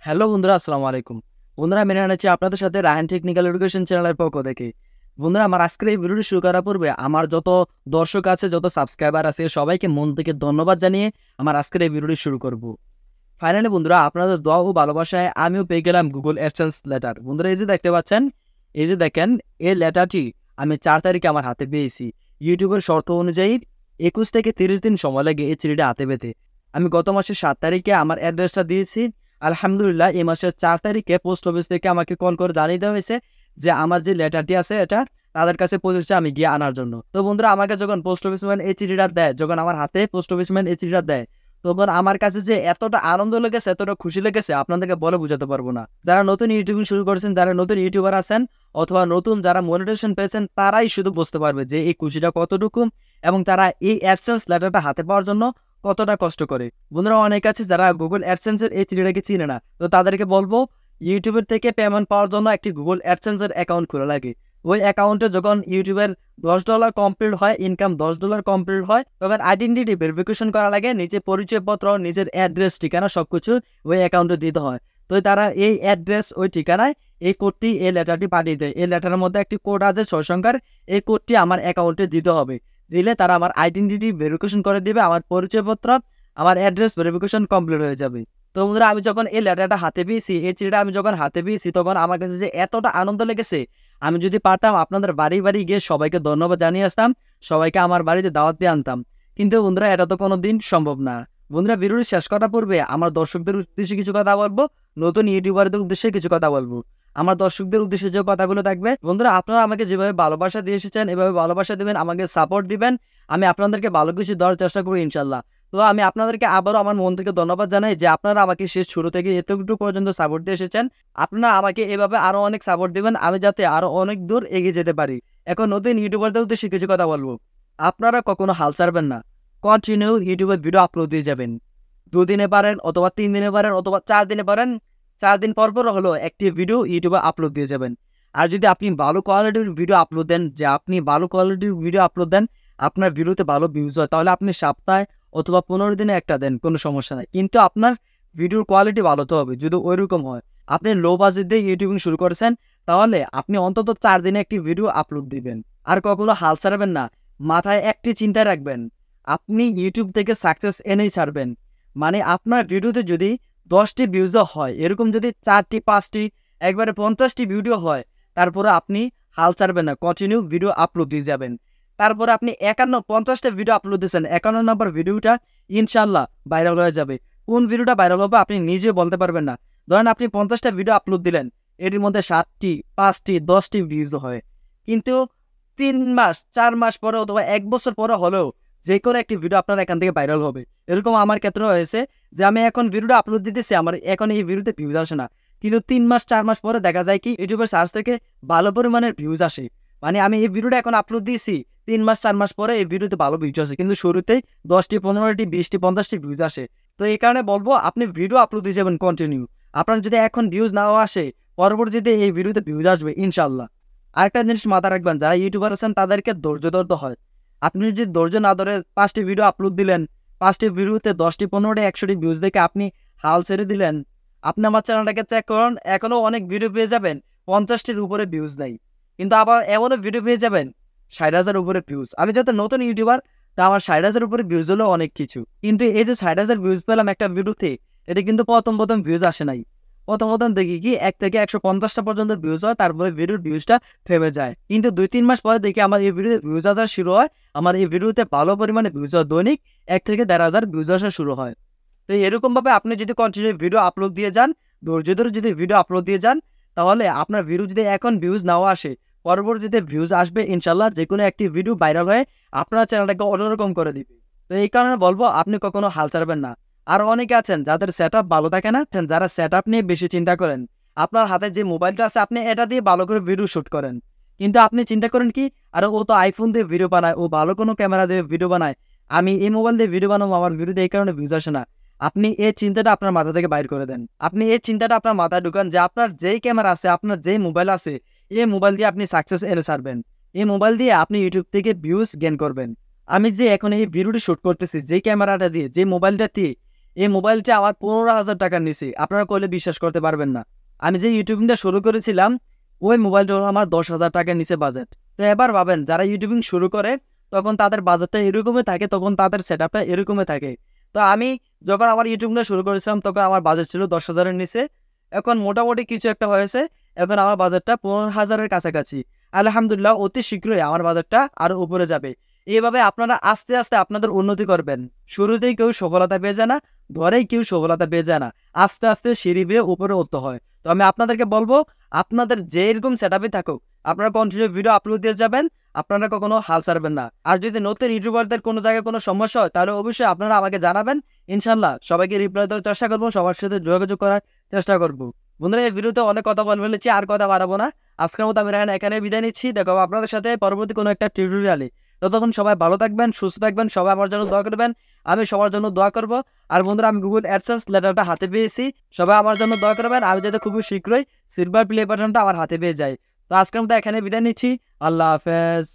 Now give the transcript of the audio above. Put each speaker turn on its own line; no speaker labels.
Hello বন্ধুরা, আসসালামু আলাইকুম। বন্ধুরা, আমি রায়হান আছি আপনাদের সাথে রায়হান টেকনিক্যাল এডুকেশন চ্যানেলের পক্ষ থেকে। বন্ধুরা, আমার আজকের এই ভিডিওটি শুরু করার পূর্বে আমার যত দর্শক আছে, যত সাবস্ক্রাইবার আছে, সবাইকে মন থেকে ধন্যবাদ জানিয়ে আমার আজকের এই ভিডিওটি শুরু করব। ফাইনালি বন্ধুরা, আপনাদের দোয়া ও ভালোবাসায় আমিও পেয়ে গেলাম গুগল অ্যাডসেন্স লেটার। বন্ধুরা, এই যে দেখতে পাচ্ছেন, এই যে দেখেন, এই লেটারটি আমি 4 তারিখে আমার হাতে পেয়েছি। ইউটিউবের শর্ত অনুযায়ী 21 থেকে 30 দিন সময় লাগে এই চিঠিটা হাতে পেতে। আমি গত মাসের 7 তারিখে আমার অ্যাড্রেসটা দিয়েছি। আলহামদুলিল্লাহ, এই মাসের 4 তারিখে পোস্ট অফিস থেকে আমাকে কল করে জানিয়ে দেওয়া হয়েছে যে আমার যে লেটারটি আছে এটা তাদের কাছে পৌঁছেছে, আমি গিয়ে আনার জন্য। তো বন্ধুরা, আমাকে যখন পোস্ট অফিস ম্যান এই চিঠিটা দেয়, যখন আমার হাতে পোস্ট অফিস ম্যান এই চিঠিটা দেয়, তখন আমার কাছে যে এতটা আনন্দ লেগেছে, এতটা খুশি লেগেছে, আপনাদেরকে বলে বোঝাতে পারবো না। যারা নতুন ইউটিউবিং শুরু করেছেন, যারা নতুন ইউটিউবার আছেন, অথবা নতুন যারা মনিটাইজেশন পেয়েছেন, তারাই শুধু বুঝতে পারবে যে এই খুশিটা কতটুকু এবং তারা এই অ্যাডসেন্স লেটারটা হাতে পাওয়ার জন্য কতটা কষ্ট করে। বন্ধুরা, অনেক আছে যারা গুগল অ্যাডসেন্সের এই চিঠিটাকে চিনে না, তো তাদেরকে বলবো ইউটিউবের থেকে পেমেন্ট পাওয়ার জন্য একটি গুগল অ্যাডসেন্সের অ্যাকাউন্ট খোলা লাগে। ওই অ্যাকাউন্টে যখন ইউটিউবের $10 কমপ্লিট হয়, ইনকাম $10 কমপ্লিট হয়, তখন আইডেন্টিটি ভেরিফিকেশন করা লাগে, নিজের পরিচয়পত্র, নিজের অ্যাড্রেস, ঠিকানা সবকিছু ওই অ্যাকাউন্টে দিতে হয়। তো তারা এই অ্যাড্রেস, ওই ঠিকানায় এই কোডটি, এই লেটারটি পাঠিয়ে দেয়। এই লেটারের মধ্যে একটি কোড আছে 6 সংখ্যার। এই কোডটি আমার অ্যাকাউন্টে দিতে হবে। দিলে তারা আমার আইডেন্টিটি ভেরিফিকেশন করে দিবে, আমার পরিচয়পত্র, আমার অ্যাড্রেস ভেরিফিকেশন কমপ্লিট হয়ে যাবে। তো বন্ধুরা, আমি যখন এই লেটারটা হাতে পেয়েছি, এই চিঠিটা আমি যখন হাতে পেয়েছি, তখন আমার কাছে যে এতটা আনন্দ লেগেছে, আমি যদি পারতাম আপনাদের বাড়ি বাড়ি গিয়ে সবাইকে ধন্যবাদ জানিয়ে আসতাম, সবাইকে আমার বাড়িতে দাওয়াত দিয়ে আনতাম। কিন্তু বন্ধুরা, এটা তো কোনো দিন সম্ভব না। বন্ধুরা, ভিডিওটি শেষ করার পূর্বে আমার দর্শকদের উদ্দেশ্যে কিছু কথা বলবো, নতুন ইউটিউবারদের উদ্দেশ্যে কিছু কথা বলবো। আমার দর্শকদের উদ্দেশ্যে যে কথাগুলো থাকবে, বন্ধুরা, আপনারা আমাকে যেভাবে ভালোবাসা দিয়ে এসেছেন, এভাবে ভালোবাসা দিবেন, আমাকে সাপোর্ট দিবেন। আমি আপনাদেরকে ভালো কিছু দেওয়ার চেষ্টা করব ইনশাল্লাহ। তো আমি আপনাদেরকে আবারও আমার মন থেকে ধন্যবাদ জানাই যে আপনারা আমাকে শেষ শুরু থেকে এতটুকু পর্যন্ত সাপোর্ট দিয়ে এসেছেন। আপনারা আমাকে এভাবে আরো অনেক সাপোর্ট দিবেন, আমি যাতে আরো অনেক দূর এগিয়ে যেতে পারি। এখন নতুন ইউটিউবারদের উদ্দেশ্যে কিছু কথা বলবো। আপনারা কখনো হাল ছাড়বেন না। কন্টিনিউ ইউটিউবে ভিডিও আপলোড দিয়ে যাবেন। 2 দিনে পারেন, অথবা 3 দিনে পারেন, অথবা 4 দিনে পারেন। 4 দিন পর পর হলো একটি ভিডিও ইউটিউবে আপলোড দিয়ে যাবেন। আর যদি আপনি ভালো কোয়ালিটির ভিডিও আপলোড দেন, আপনার ভিডিওতে ভালো ভিউজ হয়, তাহলে আপনি সপ্তাহে অথবা 15 দিনে একটা দেন, কোনো সমস্যা নাই। কিন্তু আপনার ভিডিওর কোয়ালিটি ভালো তো হবে। যদি ওইরকম হয়, আপনি লো বাজেট দিয়ে ইউটিউবিং শুরু করেছেন, তাহলে আপনি অন্তত 4 দিনে একটি ভিডিও আপলোড দিবেন। আর কখনো হাল ছাড়বেন না। মাথায় একটি চিন্তা রাখবেন, আপনি ইউটিউব থেকে সাকসেস এনেই ছাড়বেন। মানে আপনার ভিডিওতে যদি 10টি ভিউজও হয়, এরকম যদি 4টি 5টি একবারে 50টি ভিডিও হয়, তারপরে আপনি হাল ছাড়বেন না, কন্টিনিউ ভিডিও আপলোড দিয়ে যাবেন। তারপরে আপনি 50টা ভিডিও আপলোড দিয়েছেন, 51 নম্বর ভিডিওটা ইনশাল্লাহ ভাইরাল হয়ে যাবে। কোন ভিডিওটা ভাইরাল হবে আপনি নিজে বলতে পারবেন না। ধরেন আপনি 50টা ভিডিও আপলোড দিলেন, এর মধ্যে 7টি, 5টি, 10টি ভিউজ হয়, কিন্তু 3 মাস, 4 মাস পরে অথবা 1 বছর পরে হলেও যে কোনো একটি ভিডিও আপনার এখান থেকে ভাইরাল হবে। এরকম আমার ক্ষেত্রে হয়েছে যে আমি এখন ভিডিওটা আপলোড দিতেছি, আমার এখন এই ভিডিওতে ভিউজ আসে না, কিন্তু 3 মাস 4 মাস পরে দেখা যায় কি ইউটিউবের সার্চ থেকে ভালো পরিমাণের ভিউজ আসে। মানে আমি এই ভিডিওটা এখন আপলোড দিয়েছি, 3 মাস 4 মাস পরে এই ভিডিওতে ভালো ভিউজ আসে, কিন্তু শুরুতেই 10টি, 15টি, 20টি, 50টি ভিউজ আসে। তো এই কারণে বলবো, আপনি ভিডিও আপলোড দিয়ে যাবেন কন্টিনিউ। আপনার যদি এখন ভিউজ নাও আসে, পরবর্তীতে এই ভিডিওতে ভিউজ আসবে ইনশাল্লাহ। আরেকটা জিনিস মাথায় রাখবেন, যারা ইউটিউবার আছেন তাদেরকে ধৈর্য ধরতে হয়। আপনি যদি ধৈর্য না ধরে 5টি ভিডিও আপলোড দিলেন, 5টি ভিডিওতে 10টি, 15টি, 100টি ভিউজ দেখে আপনি হাল ছেড়ে দিলেন, আপনি আমার চ্যানেলটাকে চেক করুন, এখনো অনেক ভিডিও পেয়ে যাবেন 50টির উপরে ভিউজ নাই। কিন্তু আবার এমনও ভিডিও পেয়ে যাবেন 60,000 উপরে ভিউজ। আমি যত নতুন ইউটিউবার, তা আমার 60,000 উপরে ভিউজ হলো অনেক কিছু। কিন্তু এই যে 60,000 ভিউজ পেলাম একটা ভিডিওতে, এটা কিন্তু প্রথম ভিউজ আসে নাই। প্রথম দেখি কি 1 থেকে 150টা পর্যন্ত ভিউজ হয়, তারপরে ভিডিওর ভিউজটা থেমে যায়। কিন্তু 2-3 মাস পরে দেখি আমার এই ভিডিওতে ভিউজ আসা শুরু হয়, আমার এই ভিডিওতে ভালো পরিমাণে ভিউজ হয়, দৈনিক 1 থেকে 1,500 ভিউজ আসা শুরু হয়। তো এরকমভাবে আপনি যদি কন্টিনিউ ভিডিও আপলোড দিয়ে যান, ধৈর্য ধরে যদি ভিডিও আপলোড দিয়ে যান, তাহলে আপনার ভিডিও যদি এখন ভিউজ নাও আসে, পরবর্তীতে ভিউজ আসবে ইনশাল্লাহ। যে কোনো একটি ভিডিও ভাইরাল হয়ে আপনার চ্যানেলটাকে অন্যরকম করে দিবে। তো এই কারণে বলবো, আপনি কখনো হাল ছাড়বেন না। আর অনেকে আছেন যাদের সেটআপ ভালো থাকে না, যারা সেটআপ নিয়ে বেশি চিন্তা করেন। আপনার হাতে যে মোবাইলটা আছে, আপনি এটা দিয়ে ভালো করে ভিডিও শুট করেন, কিন্তু আপনি চিন্তা করেন কি, আর ও তো আইফোন দিয়ে ভিডিও বানায়, ও ভালো কোনো ক্যামেরা দিয়ে ভিডিও বানায়, আমি এই মোবাইল দিয়ে ভিডিও বানাবো, আমার ভিডিওতে এই কারণে ভিউজ আসে না। আপনি এই চিন্তাটা আপনার মাথা থেকে বাইর করে দেন। আপনি এই চিন্তাটা আপনার মাথায় ঢুকান যে আপনার যেই ক্যামেরা আছে, আপনার যেই মোবাইল আছে, এই মোবাইল দিয়ে আপনি সাকসেস এনে ছাড়বেন। এই মোবাইল দিয়ে আপনি ইউটিউব থেকে ভিউজ গেইন করবেন। আমি যে এখন এই ভিডিওটি শুট করতেছি, যে ক্যামেরাটা দিয়ে, যে মোবাইলটা দিয়ে, এই মোবাইলটা আমার 15,000 টাকার নিচে, আপনারা কইলে বিশ্বাস করতে পারবেন না। আমি যে ইউটিউবিংটা শুরু করেছিলাম ওই মোবাইলটা হলো আমার 10,000 টাকার নিচে বাজেট। তো এবার ভাবেন যারা ইউটিউবিং শুরু করে তখন তাদের বাজেটটা এরকমই থাকে, তখন তাদের সেটআপটা এরকমই থাকে। তো আমি যখন আমার ইউটিউবটা শুরু করেছিলাম তখন আমার বাজেট ছিল 10,000-এর নিচে। এখন মোটামুটি কিছু একটা হয়েছে। এখন আমার বাজেটটা 15,000-এর কাছাকাছি। আলহামদুলিল্লাহ অতি শীঘ্রই আমার বাজেটটা আরো উপরে যাবে। এভাবে আপনারা আস্তে, আস্তে আপনাদের উন্নতি করবেন। শুরুতেই কেউ সফলতা পেয়ে যায় না, ধরেই কেউ সফলতা পেয়ে যায় না। আস্তে, আস্তে সিঁড়ি বেয়ে উপরে উঠতে হয়। তো আমি আপনাদেরকে বলব আপনাদের যেরকম সেটআপই থাকুক আপনারা কন্টিনিউ ভিডিও আপলোড দিয়ে যাবেন, আপনারা কখনো হাল ছাড়বেন না। আর যদি নতুন ইউটিউবারদের কোনো জায়গায় কোনো সমস্যা হয় তাহলে অবশ্যই আপনারা আমাকে জানাবেন। ইনশাআল্লাহ সবাইকে রিপ্লাই দেওয়ার চেষ্টা করব, সবার সাথে যোগাযোগ করার চেষ্টা করব। বন্ধুরা এই ভিডিওতে অনেক কথা বলে ফেলেছি, আর কথা বাড়াবো না। আজকের মতো আমি রায়হান এখানে বিদায় নিচ্ছি। দেখা হবে আপনাদের সাথে পরবর্তী কোনো একটা টিউটোরিয়ালে। ততক্ষণ সবাই ভালো থাকবেন, সুস্থ থাকবেন, সবাই আমার জন্য দোয়া করবেন, আমি সবার জন্য দোয়া করব। আর বন্ধুরা আমি গুগল অ্যাডসেন্স লেটারটা হাতে পেয়েছি, সবাই আমার জন্য দোয়া করবেন আমি যাতে খুবই শীঘ্রই সিলভার প্লে বাটনটা আমার হাতে পেয়ে যাই। তো আজকের মতো এখানে বিদায় নিচ্ছি। আল্লাহ হাফেজ।